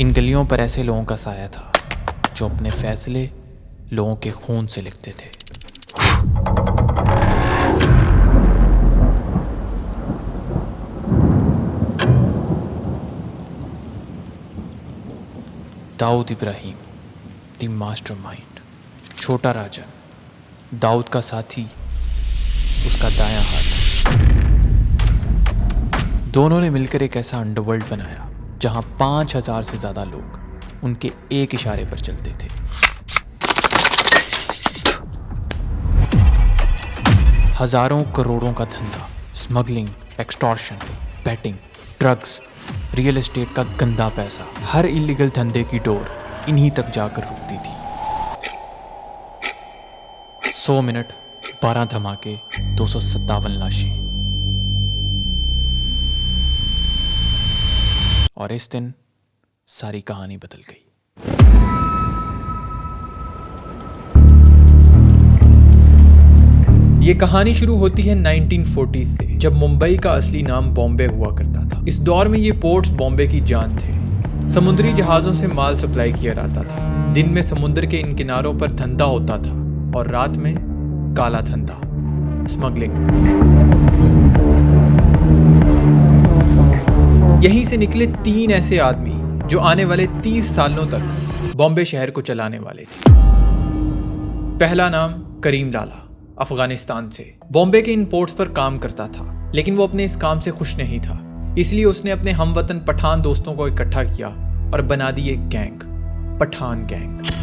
इन गलियों पर ऐसे लोगों का साया था जो अपने फैसले लोगों के खून से लिखते थे। दाऊद इब्राहिम, द मास्टरमाइंड, छोटा राजा, दाऊद का साथी, उसका दायां हाथ। दोनों ने मिलकर एक ऐसा अंडरवर्ल्ड बनाया जहां 5000 से ज्यादा लोग उनके एक इशारे पर चलते थे। हजारों करोड़ों का धंधा, smuggling, extortion, betting, drugs, real estate का गंदा पैसा, हर इलीगल धंधे की डोर इन्हीं तक जाकर रुकती थी। 100 मिनट, 12 धमाके, 257 लाशें। और इस दिन सारी कहानी बदल गई। ये कहानी शुरू होती है 1940 से, जब मुंबई का असली नाम बॉम्बे हुआ करता था। इस दौर में ये पोर्ट्स बॉम्बे की जान थे। समुद्री जहाजों से माल सप्लाई किया जाता था। दिन में समुद्र के इन किनारों पर धंधा होता था और रात में काला धंधा, स्मगलिंग। यहीं से निकले 3 ऐसे आदमी जो आने वाले 30 सालों तक बॉम्बे शहर को चलाने वाले थे। पहला नाम करीम लाला, अफगानिस्तान से। बॉम्बे के इन पोर्ट्स पर काम करता था, लेकिन वो अपने इस काम से खुश नहीं था। इसलिए उसने अपने हमवतन पठान दोस्तों को इकट्ठा किया और बना दी एक गैंग, पठान गैंग।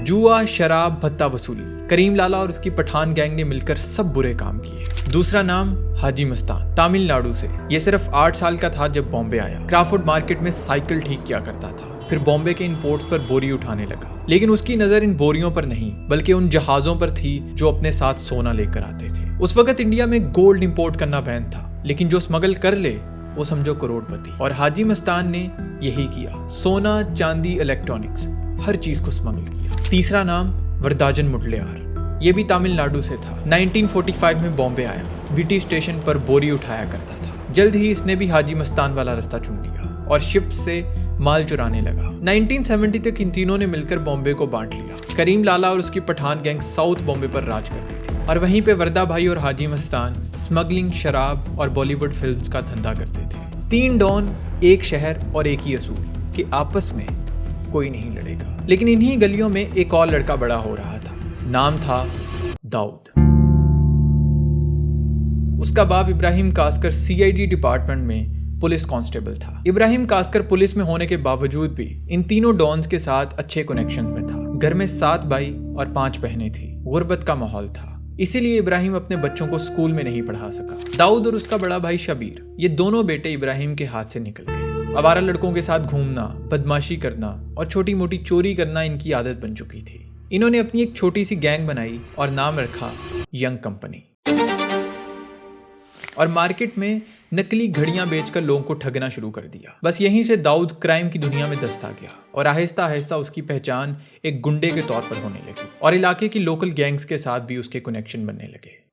जुआ, शराब, भत्ता वसूली। करीम लाला और उसकी पठान गैंग ने मिलकर सब बुरे काम किए। दूसरा नाम हाजी मस्तान, तमिलनाडु से। ये सिर्फ 8 साल का था जब बॉम्बे आया। क्राफोर्ड मार्केट में साइकिल ठीक किया करता था। फिर बॉम्बे के इन पोर्ट्स पर बोरी उठाने लगा, लेकिन उसकी नजर इन बोरियों पर नहीं बल्कि उन जहाजों पर थी जो अपने साथ सोना लेकर आते थे। उस वक्त इंडिया में गोल्ड इंपोर्ट करना बैन था, लेकिन जो स्मगल कर ले वो समझो करोड़पति। और हाजी मस्तान ने यही किया। सोना, चांदी, इलेक्ट्रॉनिक्स, हर चीज को स्मगल किया। तीसरा नाम वरदाजन मुडलियार, ये भी तमिलनाडु से था। 1945 में बॉम्बे आया। वीटी स्टेशन पर बोरी उठाया करता था। जल्द ही इसने भी हाजी मस्तान वाला रास्ता चुन लिया और शिप से माल चुराने लगा। 1970 तक इन तीनों ने मिलकर बॉम्बे को बांट लिया। करीम लाला और उसकी पठान गैंग साउथ बॉम्बे पर राज करती थी और वहीं पे वर्दा भाई और हाजी मस्तान स्मगलिंग, शराब और बॉलीवुड फिल्म्स का धंधा करते थे। 3 डॉन, एक शहर और एक ही असूल कि आपस में कोई नहीं लड़ेगा। लेकिन इन्हीं गलियों में एक और लड़का बड़ा हो रहा था। नाम था दाऊद। उसका बाप इब्राहिम कास्कर CID डिपार्टमेंट में पुलिस कांस्टेबल था। इब्राहिम कास्कर पुलिस में होने के बावजूद भी इन तीनों डॉन्स के साथ अच्छे कनेक्शंस में था। घर में 7 भाई और 5 बहनें थी। गुर्बत का माहौल था, इसीलिए इब्राहिम अपने बच्चों को स्कूल में नहीं पढ़ा सका। दाऊद और उसका बड़ा भाई शबीर, ये दोनों बेटे इब्राहिम के हाथ से निकल गए। आवारा लड़कों के साथ घूमना, बदमाशी करना और छोटी मोटी चोरी करना इनकी आदत बन चुकी थी। इन्होंने अपनी एक छोटी सी गैंग बनाई और नाम रखा यंग कंपनी। और मार्केट में नकली घड़ियां बेचकर लोगों को ठगना शुरू कर दिया। बस यहीं से दाऊद क्राइम की दुनिया में दस्त आ गया और आहिस्ता आहिस्ता उसकी पहचान एक गुंडे के तौर पर होने लगी और इलाके की लोकल गैंग्स के साथ भी उसके कनेक्शन बनने लगे।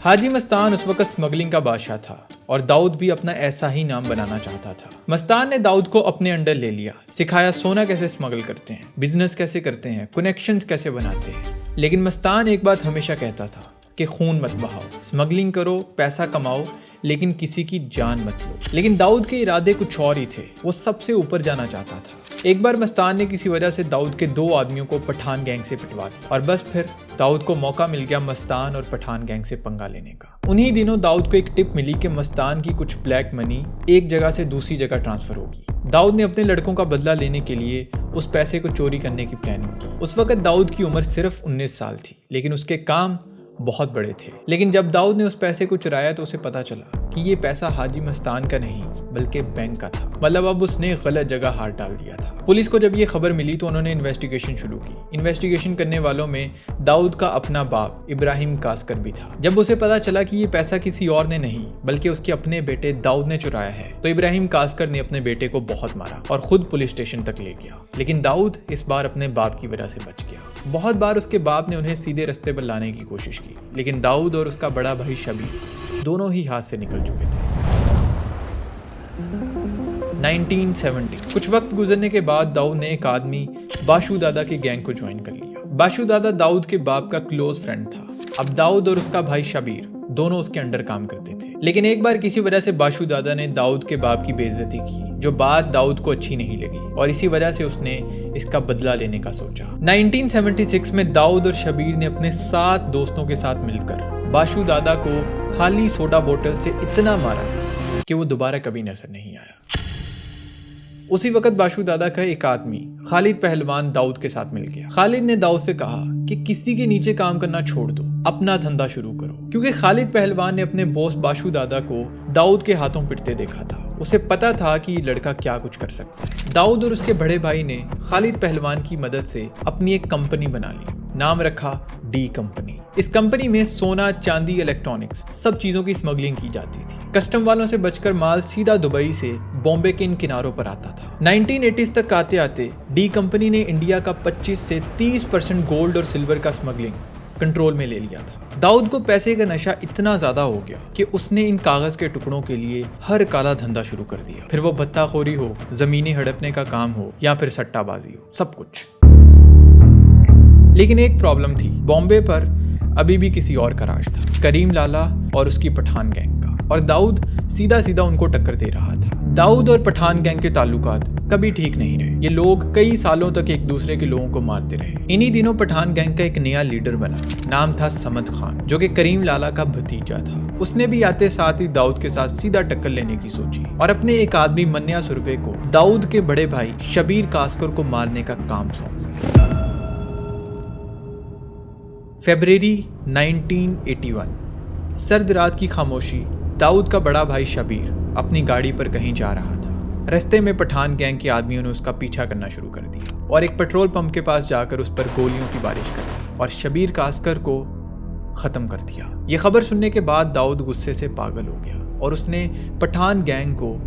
हाजी मस्तान उस वक्त स्मगलिंग का बादशाह था और दाऊद भी अपना ऐसा ही नाम बनाना चाहता था। मस्तान ने दाऊद को अपने अंडर ले लिया, सिखाया सोना कैसे स्मगल करते हैं, बिजनेस कैसे करते हैं, कनेक्शंस कैसे बनाते हैं। लेकिन मस्तान एक बात हमेशा कहता था कि खून मत बहाओ, स्मगलिंग करो, पैसा कमाओ, लेकिन किसी की जान मत लो। लेकिन दाऊद के इरादे कुछ और ही थे। वो सबसे ऊपर जाना चाहता था। एक बार मस्तान ने किसी वजह से दाऊद के 2 आदमियों को पठान गैंग से पिटवा दिया और बस फिर दाऊद को मौका मिल गया मस्तान और पठान गैंग से पंगा लेने का। उन्हीं दिनों दाऊद को एक टिप मिली कि मस्तान की कुछ ब्लैक मनी एक जगह से दूसरी जगह ट्रांसफर होगी। दाऊद ने अपने लड़कों का बदला लेने के लिए उस पैसे को चोरी करने की प्लानिंग की। उस वक्त दाऊद की उम्र सिर्फ 19 साल थी, लेकिन उसके काम बहुत बड़े थे। लेकिन जब दाऊद ने उस पैसे को चुराया तो उसे पता चला कि ये पैसा हाजी मस्तान का नहीं बल्कि बैंक का था। मतलब अब उसने गलत जगह हाथ डाल दिया था। पुलिस को जब ये खबर मिली तो उन्होंने इन्वेस्टिगेशन शुरू की। इन्वेस्टिगेशन करने वालों में दाऊद का अपना बाप इब्राहिम कास्कर भी था। जब उसे पता चला कि ये पैसा किसी और ने नहीं बल्कि उसके अपने बेटे दाऊद ने चुराया है तो इब्राहिम कास्कर ने अपने बेटे को बहुत मारा और खुद पुलिस स्टेशन तक ले गया। लेकिन दाऊद इस बार अपने बाप की वजह से बच गया। बहुत बार उसके बाप ने उन्हें सीधे रास्ते पर लाने की कोशिश की, लेकिन दाऊद और उसका बड़ा भाई शबीर दोनों ही हाथ से निकल चुके थे। 1970 कुछ वक्त गुजरने के बाद दाऊद ने एक आदमी बाशु दादा के गैंग को ज्वाइन कर लिया। बाशु दादा दाऊद के बाप का क्लोज फ्रेंड था। अब दाऊद और उसका भाई शबीर दोनों उसके अंडर काम करते थे। लेकिन एक बार किसी वजह से बाशु दादा ने दाऊद के बाप की बेइज्जती की, जो बात दाऊद को अच्छी नहीं लगी और इसी वजह से उसने इसका बदला लेने का सोचा। 1976 में दाऊद और शबीर ने अपने 7 दोस्तों के साथ मिलकर बाशु दादा को खाली सोडा बोतल से इतना मारा कि वो दोबारा कभी नजर नहीं आया। उसी वक्त बाशु दादा का एक आदमी खालिद पहलवान दाऊद के साथ मिल गया। खालिद ने दाऊद से कहा कि किसी के नीचे काम करना छोड़ दो, अपना धंधा शुरू करो, क्योंकि खालिद पहलवान ने अपने बॉस बाशु दादा को दाऊद के हाथों पिटते देखा था। उसे पता था कि ये लड़का क्या कुछ कर सकता है। दाऊद और उसके बड़े भाई ने खालिद पहलवान की मदद से अपनी एक कंपनी बना ली, नाम रखा डी कंपनी। इस कंपनी में सोना, चांदी, इलेक्ट्रॉनिक्स सब चीजों की स्मगलिंग की जाती थी। कस्टम वालों से बचकर माल सीधा दुबई से बॉम्बे के इन किनारों पर आता था। 1980s तक आते आते डी कंपनी ने इंडिया का 25 से 30% गोल्ड और सिल्वर का स्मगलिंग कंट्रोल में ले लिया था। दाऊद को पैसे का नशा इतना ज्यादा हो गया कि उसने इन कागज के टुकड़ों के लिए हर काला धंधा शुरू कर दिया। फिर वो भत्ताखोरी हो, जमीनें हड़पने का काम हो या फिर सट्टाबाजी हो, सब कुछ। लेकिन एक प्रॉब्लम थी, बॉम्बे पर अभी भी किसी और का राज था, करीम लाला और उसकी पठान गैंग का, और दाऊद सीधा सीधा उनको टक्कर दे रहा था। दाऊद और पठान गैंग के ताल्लुकात कभी ठीक नहीं रहे। ये लोग कई सालों तक एक दूसरे के लोगों को मारते रहे। इन्हीं दिनों पठान गैंग का एक नया लीडर बना, नाम था समद खान, जो कि करीम लाला का भतीजा था। उसने भी आते साथ ही दाऊद के साथ सीधा टक्कर लेने की सोची और अपने एक आदमी मन्या सुरवे को दाऊद के बड़े भाई शबीर कास्कर को मारने का काम सौंप दिया। फरवरी 1981 सर्द रात की खामोशी। दाऊद का बड़ा भाई शबीर अपनी गाड़ी पर कहीं जा रहा था। रास्ते में पठान गैंग के आदमियों ने उसका पीछा करना शुरू कर दिया और एक पेट्रोल पंप के पास जाकर उस पर गोलियों की बारिश कर दी और शबीर कास्कर को खत्म कर दिया। ये खबर सुनने के बाद दाऊद गुस्से से पागल हो गया और उसने पठान गैंग को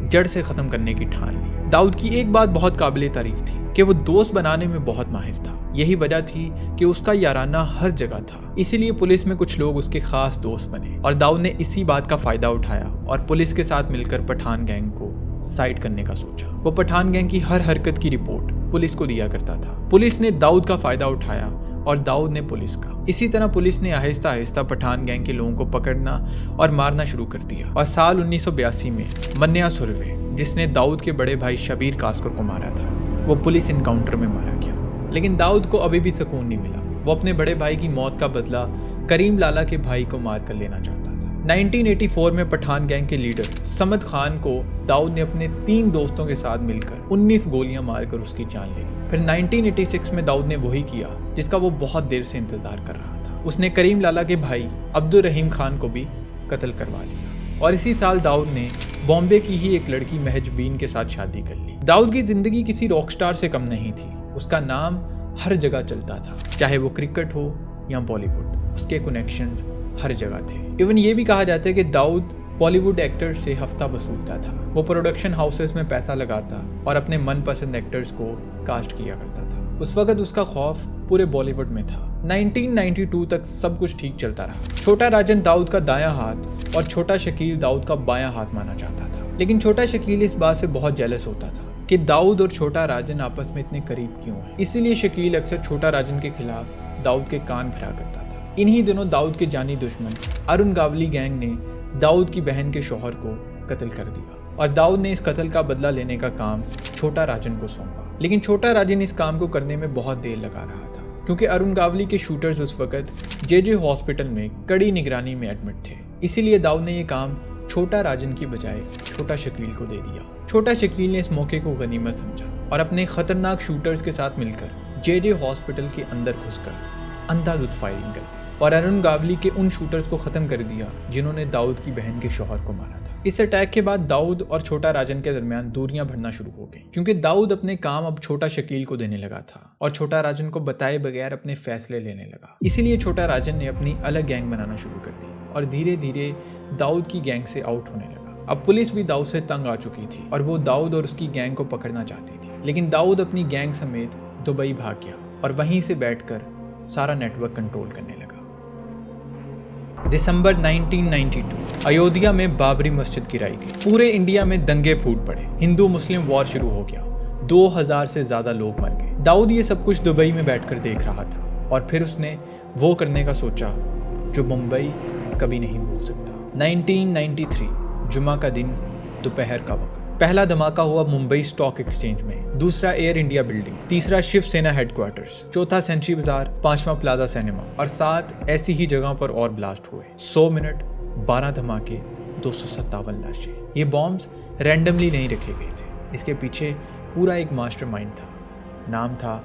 जड़ से खत्म करने की ठान ली। दाऊद की एक बात बहुत काबिले तारीफ थी कि वो दोस्त बनाने में बहुत माहिर था। यही वजह थी कि उसका याराना हर जगह था, इसीलिए पुलिस में कुछ लोग उसके खास दोस्त बने और दाऊद ने इसी बात का फायदा उठाया और पुलिस के साथ मिलकर पठान गैंग को साइड करने का सोचा। वो पठान गैंग की हर हरकत की रिपोर्ट पुलिस को दिया करता था। पुलिस ने दाऊद का फायदा उठाया और दाऊद ने पुलिस का। इसी तरह पुलिस ने आहिस्ता आहिस्ता पठान गैंग के लोगों को पकड़ना और मारना शुरू कर दिया और साल 1982 में मन्या सुरवे, जिसने दाऊद के बड़े भाई शबीर कास्कर को मारा था, वो पुलिस इनकाउंटर में मारा गया। लेकिन दाऊद को अभी भी सुकून नहीं मिला। वो अपने बड़े भाई की मौत का बदला करीम लाला के भाई को मार कर लेना चाहता था। 1984 में पठान गैंग के लीडर समद खान को दाऊद ने अपने 3 दोस्तों के साथ मिलकर 19 गोलियां मारकर उसकी जान ले ली। फिर 1986 में दाऊद ने वही किया जिसका वो बहुत देर से इंतजार कर रहा था। उसने करीम लाला के भाई अब्दुल रहीम खान को भी कत्ल करवा दिया और इसी साल दाऊद ने बॉम्बे की ही एक लड़की महजबीन के साथ शादी कर ली। दाऊद की जिंदगी किसी रॉकस्टार से कम नहीं थी। उसका नाम हर जगह चलता था, चाहे वो क्रिकेट हो या बॉलीवुड, उसके कनेक्शंस हर जगह थे। इवन ये भी कहा जाता है कि दाऊद बॉलीवुड एक्टर्स से हफ्ता वसूलता था। वो प्रोडक्शन हाउसेस में पैसा लगाता और अपने मनपसंद एक्टर्स को कास्ट किया करता था। उस वक्त उसका खौफ पूरे बॉलीवुड में था। 1992 तक सब कुछ ठीक चलता रहा। छोटा राजन दाऊद का दायां हाथ और छोटा शकील दाऊद का बायां हाथ माना जाता था। लेकिन छोटा शकील इस बात से बहुत जेलस होता था कि दाऊद और छोटा राजन आपस में इतने करीब क्यों हैं। इसीलिए शकील अक्सर छोटा राजन के खिलाफ दाऊद के कान भरा करता था। इन्हीं दिनों दाऊद के जानी दुश्मन अरुण गावली गैंग ने दाऊद की बहन के शौहर को कत्ल कर दिया और दाऊद ने इस कत्ल का बदला लेने का काम छोटा राजन को सौंपा। लेकिन छोटा राजन इस काम को करने में बहुत देर लगा रहा था, क्योंकि अरुण गावली के शूटर्स उस वक्त जे हॉस्पिटल में कड़ी निगरानी में एडमिट थे। इसीलिए दाऊद ने यह काम छोटा राजन की बजाय छोटा शकील को दे दिया। छोटा शकील ने इस मौके को गनीमत समझा और अपने खतरनाक शूटर्स के साथ मिलकर जे हॉस्पिटल के अंदर घुसकर अंधाधुंध फायरिंग कर दी और अरुण गावली के उन शूटर्स को खत्म कर दिया जिन्होंने दाऊद की बहन के शौहर को मारा था। इस अटैक के बाद दाऊद और छोटा राजन के दरमियान दूरियां बढ़ना शुरू हो गई, क्योंकि दाऊद अपने काम अब छोटा शकील को देने लगा था और छोटा राजन को बताए बगैर अपने फैसले लेने लगा। इसीलिए छोटा राजन ने अपनी अलग गैंग बनाना शुरू कर दी और धीरे धीरे दाऊद की गैंग से आउट होने लगा। अब पुलिस भी दाऊद से तंग आ चुकी थी और वो दाऊद और उसकी गैंग को पकड़ना चाहती थी। लेकिन दाऊद अपनी गैंग समेत दुबई भाग गया और वहीं से बैठकर सारा नेटवर्क कंट्रोल करने लगा। दिसंबर 1992 अयोध्या में बाबरी मस्जिद गिराई गई, पूरे इंडिया में दंगे फूट पड़े, हिंदू मुस्लिम वॉर शुरू हो गया, 2000 से ज्यादा लोग मर गए। दाऊद ये सब कुछ दुबई में बैठकर देख रहा था और फिर उसने वो करने का सोचा जो मुंबई कभी नहीं भूल सकता। 1993 जुमा का दिन, दोपहर का वक्त। पहला धमाका हुआ मुंबई स्टॉक एक्सचेंज में, दूसरा एयर इंडिया बिल्डिंग, तीसरा शिव सेना हेडक्वार्टर्स, चौथा सेंचुरी बाजार, पांचवा प्लाजा सिनेमा और 7 ऐसी ही जगहों पर और ब्लास्ट हुए। 100 मिनट, 12 धमाके, 257 लाशें। ये बॉम्ब्स रैंडमली नहीं रखे गए थे, इसके पीछे पूरा एक मास्टरमाइंड था, नाम था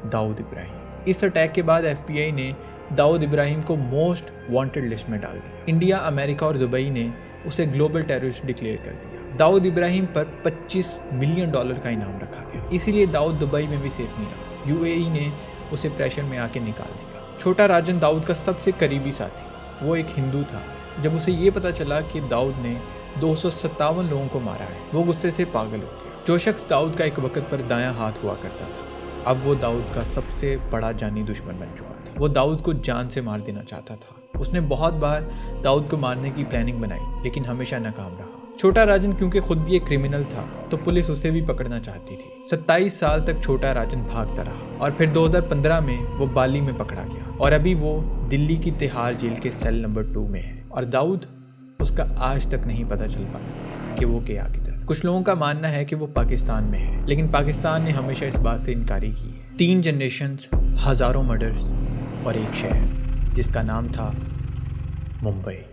दाऊद इब्राहिम। इस अटैक के बाद FBI ने दाऊद इब्राहिम को मोस्ट वांटेड लिस्ट में डाल दिया। इंडिया, अमेरिका और दुबई ने उसे ग्लोबल टेररिस्ट डिक्लेयर कर दिया। दाऊद इब्राहिम पर $25 मिलियन का इनाम रखा गया, इसीलिए दाऊद दुबई में भी सेफ नहीं रहा। UAE ने उसे प्रेशर में आके निकाल दिया। छोटा राजन दाऊद का सबसे करीबी साथी, वो एक हिंदू था। जब उसे ये पता चला कि दाऊद ने 257 लोगों को मारा है, वो गुस्से से पागल हो गया। जो शख्स दाऊद का एक वक्त पर दायां हाथ हुआ करता था, अब वो दाऊद का सबसे बड़ा जानी दुश्मन बन चुका था। वो दाऊद को जान से मार देना चाहता था। उसने बहुत बार दाऊद को मारने की प्लानिंग बनाई, लेकिन हमेशा नाकाम रहा। छोटा राजन क्योंकि खुद भी एक क्रिमिनल था, तो पुलिस उसे भी पकड़ना चाहती थी। 27 साल तक छोटा राजन भागता रहा और फिर 2015 में वो बाली में पकड़ा गया और अभी वो दिल्ली की तिहाड़ जेल के सेल नंबर 2 में है। और दाऊद, उसका आज तक नहीं पता चल पाया कि वो गया किधर। कुछ लोगों का मानना है कि वो पाकिस्तान में है, लेकिन पाकिस्तान ने हमेशा इस बात से इनकारी की है। 3 जनरेशन्स, हजारों मर्डर्स और एक शहर जिसका नाम था मुंबई।